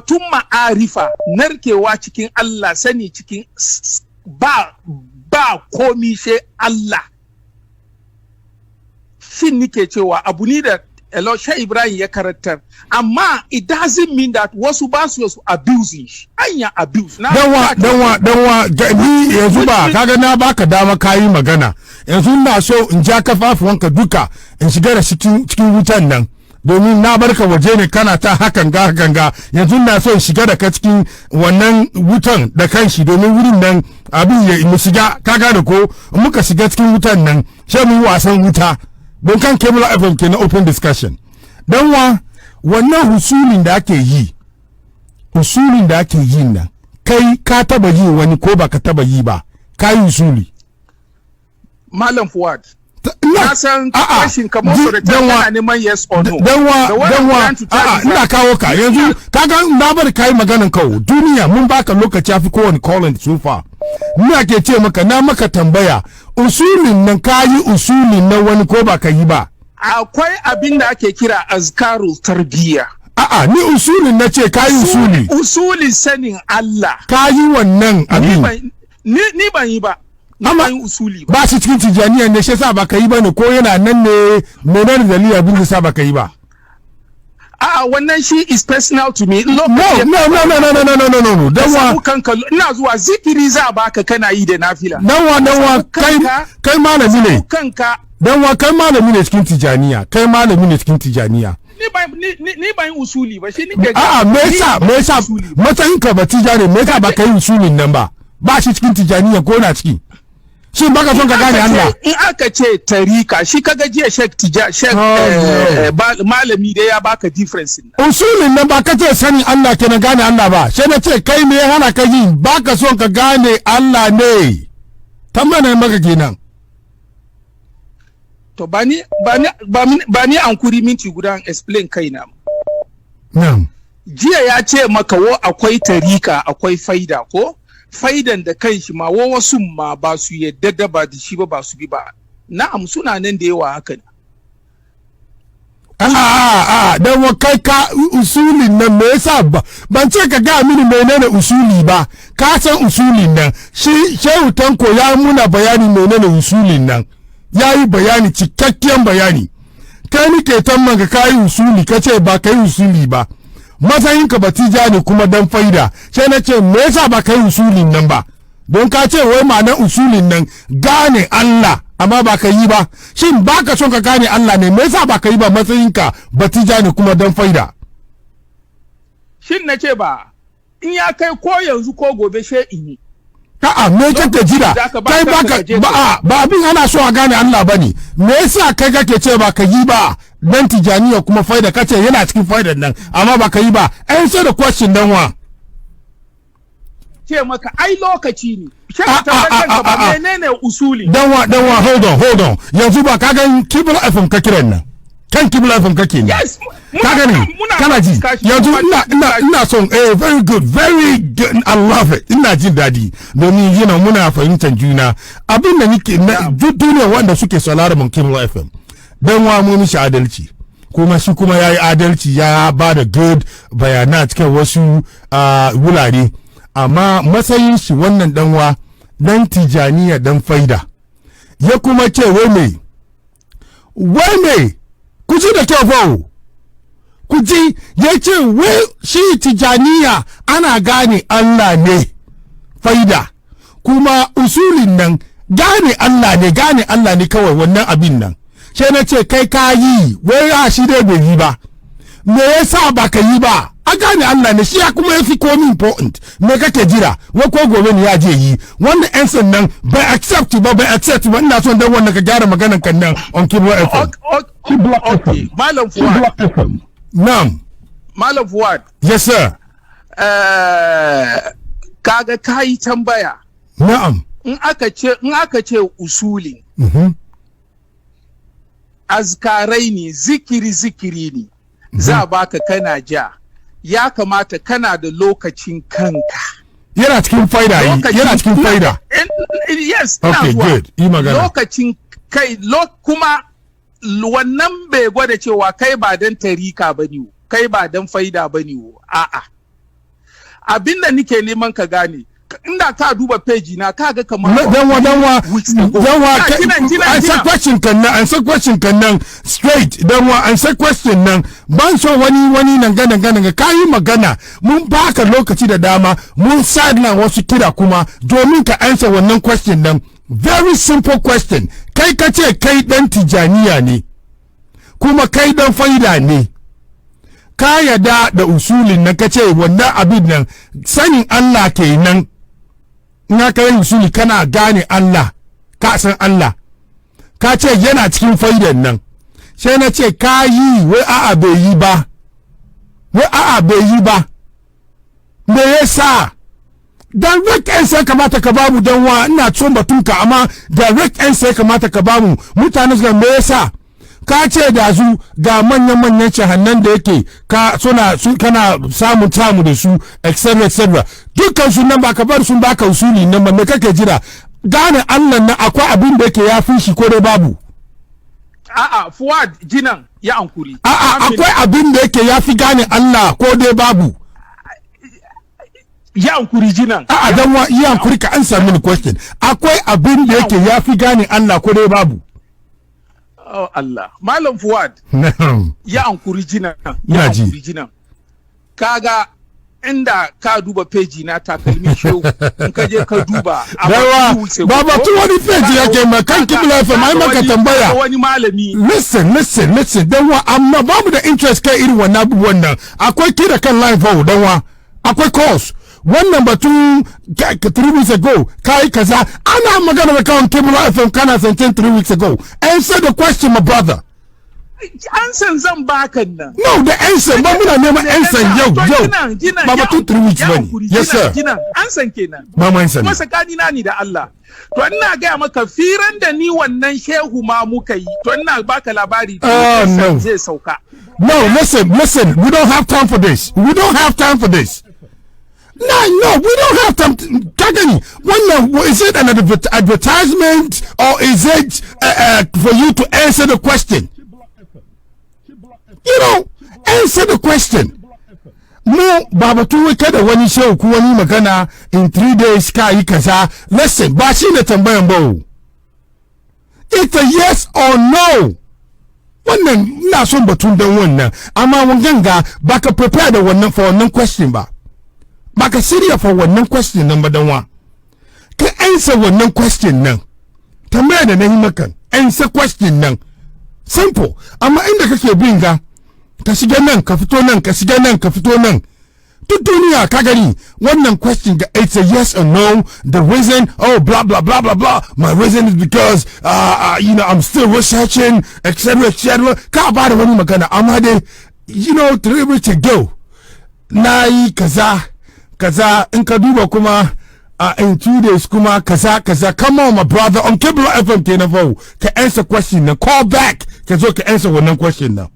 batun ma'arifa narkewa cikin Allah sani cikin ba komi sai Allah shin nike cewa abu ni da Elisha Ibrahim ya karantar, amma it doesn't mean that wasu ba su abusing shi. Anya abuse. Danwa ni yanzu ba kaga na baka dama kayi magana. Yanzu ina so in ja kafafuwanka duka in shiga da cikin wutan nan. Domin na barka waje ne kana ta hakan ga yanzu na so in shiga da ka cikin wannan wutan da kanshi domin wurin nan abin ya mu shiga kaga da ko muka shiga cikin wutan nan sai mu yi wasan wuta. Don kan Kebla FM ke na open discussion. Dan wannan husulin da ake yi nan, kai ka taba yi wani ko ba ka taba yi ba, ka yi husuli. Malam Fuad, na san question kamar su da tana neman yes or no. Ina kawo ka yanzu, kaga na bar kai maganan kawo, duniya mun baka lokaci afi kowane call so far. Ina ke ce maka na maka tambaya, usulin nan kayi usulin nan wani ko ba ka yi ba. Akwai abin da ake kira azkarul tarbiyya. Ni usulin na ce kayi usuli. Usulin sanin Allah. Kayi wannan abin. Ni ban yi ba. Amma usuli ba shi cikin tijaniya ne shi sa ba ka yi ba ne ko yana nan ne menene dalili abin da sa ba ka yi ba. Wannan shi is personal to me. No. Danwa kanka ina zuwa zikiri za baka kana yi da nafila. Danwa kai malami ne. Kanka. Danwa kai malami ne cikin tijaniya. Ni ban yi usuli ba shi nike. Me yasa matsayin ka ba tijani me yasa ba ka yi usulin nan ba. Ba shi cikin tijaniya ko na ciki. Shi baka son ka gane Allah. In aka ce tarika shi kaga jiya malami da ya baka difference. Usulin nan ba ka ce sani Allah ke na gane Allah ba. Sai na ce kai me ya hana ka yi baka son ka gane Allah ne. Tambana maka kenan. To ba ni ankuri minti guda explain kaina. Na'am. Jiya ya ce maka akwai tarika akwai faida ko? Faidan da kan shi ma wasu ma ba su yadda da ba da shi ba su bi ba. Na'am suna nan da yawa haka ne. Dan wa kai ka usulin nan me yasa ba ban ce ka ga mini menene usuli ba. Ka san usulin nan shi Chehou Tanko ya muna bayani menene usulin nan. Ya yi bayani cikakken bayani. Kai ni ke tamman ka kai usuli ka ce ba kai usuli ba. Matsayin ka batija ne kuma dan faida sai na ce me yasa ba kai usulin nan ba don ka ce wai ma'anar usulin nan gane Allah amma ba ka yi ba shin baka son ka gane Allah ne me yasa ba ka yi ba matsayin ka batija ne kuma dan faida shin na ce ba in ya kai ko yanzu ko gobe she in yi me kake jira kai ba abin ana so a gane Allah bane me yasa kai kake ce ba ka yi ba dan tijaniya kuma faida kace yana cikin faidan nan amma ba ka yi ba answer the question dan wa ce maka ai lokaci ne ba menene usuli dan wa hold on yanzu ba ka ga Kibla FM ka kiran nan kan Kibla FM kake ne yes ka gani kana ji yanzu ina son very good I love it ina jin dadi domin muna fahimtar juna abin da nake duk duniya wanda suke saurara mun Kibla FM dan wa mu mishi adalci kuma shi kuma yayi adalci ya ba da good bayana cikin wasu wurare amma matsayin shi wannan danwa dan tijaniya dan faida ya kuma ce wai me ku ji da kyau fa ku ji ya ce wai shi tijaniya ana gane Allah ne faida kuma usulin nan gane Allah ne kawai wannan abin nan sai na ce kai ka yi wai shi dai bai yi ba me yasa ba ka yi ba a gane Allah ne shi ya kuma yafi komi important me kake jira wai ko gobe ne ya je yi wannan yan sannan bai accept ba ina son dan wannan ka gyara maganan kan nan on Kibla FM okay Mallam Fuad na'am Mallam Fuad yes sir kaga kai tambaya na'am in aka ce usuli azkarai ne zikiri ne za baka kana ja ya kamata kana da lokacin kanka yana cikin faida yes okay good yi magana lokacin kai kuma wannan bai gwada cewa kai ba dan tarika bane kai ba dan faida bane a'a abinda nike neman ka gane inda ka duba page na kaga kamar danwa an sa question kan nan straight danwa an sa question nan ban so wani nan ga kayi magana mun baka lokaci da dama mun sideline wasu kira kuma domin ka answer wannan question nan very simple question kai ka ce kai dan tijaniya ne kuma kai dan faida ne ka yada da usulin nan ka ce wannan abin nan sanin Allah kenan na kai usuli kana gane Allah ka san Allah ka ce yana cikin faidan nan sai na ce ka yi wai a'a bai yi ba me yasa direct answer kamata ka bamu dan wa ina tson batunka amma direct answer kamata ka bamu mutane su me yasa ka ce da su ga manyan shahannan da yake ka kana samu da su etc dukkan su nan ba ka bar sun baka usuli nan me kake jira gane Allah nan akwai abin da yake yafi shi ko dai babu a'a Fuad jinan ya ankuri akwai abin da yake yafi gane Allah ko dai babu ya ankuri jinan dan wa ya ankuri ka answer mini question akwai abin da yake yafi gane Allah ko dai babu oh Allah Mallam Fuad ya ankuri jinan kaga inda ka duba page na takalmi show in ka je ka duba ba wani page yake ma kan kibla fa mai maka tambaya wani malami listen dan wa amma babu da interest kai irin wannan abubuwan nan akwai kira kan live dan wa akwai course wannan batun 3 weeks ago kai kaza ana magana da kan kibla FM kana santin 3 weeks ago answer the question my brother ansan zan baka nan no the answer ba muna neman answer yau ba batun 3 weeks bane yes sir ansan kenan mama ansan kuma sakani na ni da Allah to ina ga maka firan da ni wannan shehu ma muka yi to ina baka labari no zai sauka no listen we don't have time for this no, we don't have time. Kagani, is it an advertisement or is it for you to answer the question? You know, answer the question. Mu baba tuwe kada wani show ku wani magana in 3 days ka yi kaza. Listen, ba shi ne tambayan ba. It's a yes or no. Wannan ina son batun dan wannan amma wannan ga baka prepare da wannan for wannan question ba. Baka shirya for wannan question nan badanwa ka answer wannan question nan tambaya da nayi maka answer question nan simple amma inda kake bin ga ka shiga nan ka fito nan ka shiga nan ka fito nan duk duniya ka gani wannan question ga it's a yes or no the reason oh blah blah blah blah blah my reason is because I'm still researching etc ka ba da wani magana amma dai 3 weeks ago nayi kaza in ka duba kuma in 2 days kuma kaza come on my brother on Cable FM kenan ka answer question na call back ka zo ka answer wannan question na